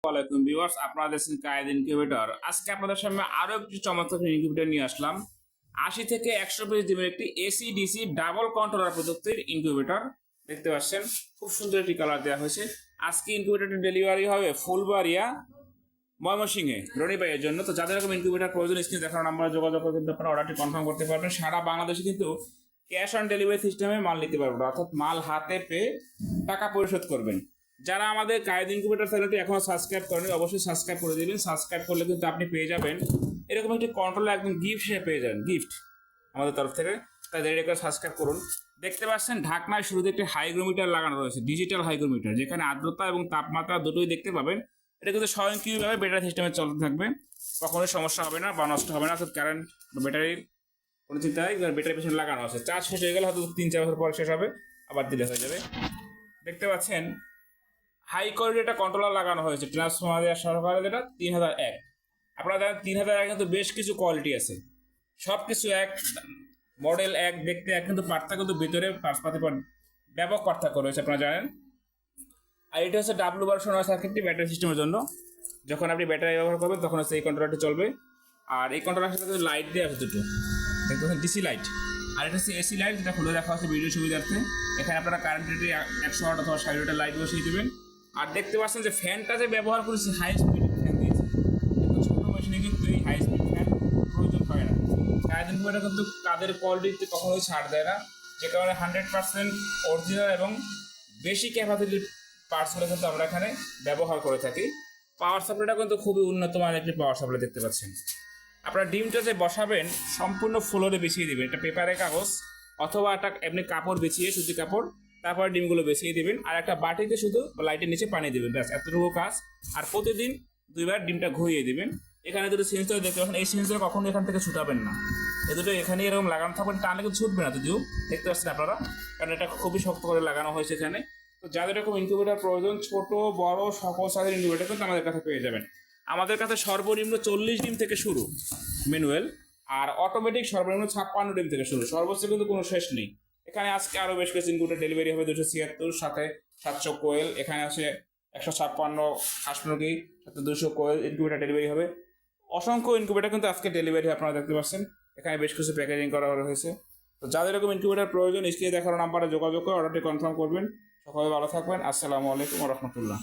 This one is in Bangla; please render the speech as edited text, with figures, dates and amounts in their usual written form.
ওয়ালাইকুম ভিউয়ার্স, আপনারা দেখছেন কায়েদ ইনকিউবেটর। আজকে আপনাদের সামনে আরো একটি চমৎকার ইনকিউবেটর নিয়ে আসলাম। 80 থেকে 100 পিস ডিমের একটি এসি ডিসি ডাবল কন্ট্রোলার প্রযুক্তির ইনকিউবেটর দেখতে পাচ্ছেন। খুব সুন্দর একটি কালার দেওয়া হয়েছে। আজকে ইনকিউবেটরটি ডেলিভারি হবে ফুলবাড়িয়া ময়মনসিংহে রনি ভাইয়ের জন্য। তো যাদের এরকম ইনকিউবেটর প্রয়োজন স্ক্রিনে দেখানো নাম্বারে যোগাযোগ করে কিন্তু আপনারা অর্ডারটি কনফার্ম করতে পারবেন। সারা বাংলাদেশে কিন্তু ক্যাশ অন ডেলিভারি সিস্টেমে মাল নিতে পারবেন, অর্থাৎ মাল হাতে পেয়ে টাকা পরিশোধ করবেন। যারা আমাদের কায়েদ ইনকিউবেটর চ্যানেলটি এখনো সাবস্ক্রাইব করেনি অবশ্যই সাবস্ক্রাইব করে দিবেন। সাবস্ক্রাইব করলে কিন্তু আপনি পেয়ে যাবেন এরকম একটি কন্ট্রোলার, একদম গিফট হিসেবে পেয়ে যাবেন, গিফট আমাদের তরফ থেকে। তাই দেরি করে সাবস্ক্রাইব করুন। দেখতে পাচ্ছেন ঢাকনায় শুরুতে একটি হাইগ্রোমিটার লাগানো রয়েছে, ডিজিটাল হাইগ্রোমিটার, যেখানে আর্দ্রতা এবং তাপমাত্রা দুটোই দেখতে পাবেন। এটা কিন্তু স্বয়ংক্রিয়ভাবে ব্যাটারি সিস্টেমে চলতে থাকবে, কখনোই সমস্যা হবে না বা নষ্ট হবে না। অর্থাৎ কারেন্ট বা ব্যাটারির কোনো চিন্তা নেই। ব্যাটারি পেছনে লাগানো আছে, চার্জ শেষ হয়ে গেলে হয়তো 3-4 বছর পর শেষ হবে, আবার দিলে হয়ে যাবে। দেখতে পাচ্ছেন হাই কোয়ালিটি একটা কন্ট্রোলার লাগানো হয়েছে ট্রান্সফর্মার সহকারে, যেটা 3001। আপনারা জানেন 3001 কিন্তু বেশ কিছু কোয়ালিটি আছে, সব কিছু এক, মডেল এক, দেখতে এক, কিন্তু পার্থক্য কিন্তু ভিতরে পার্টসপাতি ব্যাপক পার্থক্য রয়েছে, আপনারা জানেন। আর এটা হচ্ছে ডাব্লু ভার্সন সার্কিটটি ব্যাটারি সিস্টেমের জন্য। যখন আপনি ব্যাটারি ব্যবহার করবেন তখন হচ্ছে এই কন্ট্রোলারটি চলবে। আর এই কন্ট্রোলার সাথে লাইট দিয়ে আছে দুটো, দেখতে পাচ্ছেন ডিসি লাইট। আর এটা হচ্ছে এসি লাইট, যেটা খুলে রাখা হচ্ছে ভিডিও সুবিধার্থে। এখানে আপনারা কারেন্ট রেটে 100 ওয়াট অথবা 60 ওয়াটের লাইট বসিয়ে দেবেন। আর দেখতে পাচ্ছেন যে ফ্যানটা যে ব্যবহার করেছি হাই স্পিড ফ্যান দিয়েছে, কিন্তু ছোটো মেশিনে কিন্তু এই হাই স্পিড ফ্যান প্রয়োজন হয় না। কারেন্ট ইনভার্টার কিন্তু তাদের কোয়ালিটিতে কখনোই ছাড় দেয় না, যে কারণে 100% অরিজিনাল এবং বেশি ক্যাপাসিটির পার্টসগুলো কিন্তু আমরা এখানে ব্যবহার করে থাকি। পাওয়ার সাপ্লাইটা কিন্তু খুবই উন্নত মানের একটি পাওয়ার সাপ্লাই দেখতে পাচ্ছেন। আপনার ডিমটা যে বসাবেন সম্পূর্ণ ফ্লোরে বিছিয়ে দিবেন, এটা পেপারের কাগজ অথবা একটা এমনি কাপড় বিছিয়ে, সুতি কাপড়, তারপর ডিমগুলো বিছিয়ে দিবেন। আর একটা বাটিতে শুধু লাইটের নিচে পানি দিবেন, ব্যাস এতটুকু কাজ। আর প্রতিদিন 2বার ডিমটা ঘুরিয়ে দিবেন। এখানে দুটো সেন্সর দেখতে পাচ্ছেন, এই সেন্সর কখনো এখান থেকে ছুটাবেন না, এ দুটো এখানে এরকম লাগানো থাকবেন, টানলে কিন্তু ছুটবে না যদিও, দেখতে পাচ্ছেন আপনারা, কারণ এটা খুবই শক্ত করে লাগানো হয়েছে এখানে। তো যাদের এরকম ইনকিউবেটর প্রয়োজন, ছোট বড় সকল সাইজের ইনকিউবেটর কিন্তু আমাদের কাছে পেয়ে যাবেন। আমাদের কাছে সর্বনিম্ন 40 ডিম থেকে শুরু ম্যানুয়াল, আর অটোমেটিক সর্বনিম্ন 56 ডিম থেকে শুরু, সর্বোচ্চ কিন্তু কোনো শেষ নেই। এখানে আজকে আরও বেশ কিছু ইনকিউবেটর ডেলিভারি হবে, 276 সাথে 700 কোয়েল, এখানে আছে 156 হাঁস মুরগি সাথে 200 কোয়েল ইনকিউবেটর ডেলিভারি হবে। অসংখ্য ইনকিউবেটর কিন্তু আজকে ডেলিভারি আপনারা দেখতে পাচ্ছেন। এখানে বেশ কিছু প্যাকেজিং করা হয়েছে। তো যাদের এরকম ইনকিউবেটর প্রয়োজন স্ক্রিনে দেখানো নাম্বারে যোগাযোগ করে অর্ডারটি কনফার্ম করবেন। সকলে ভালো থাকবেন। আসসালামু আলাইকুম ওয়া রাহমাতুল্লাহ।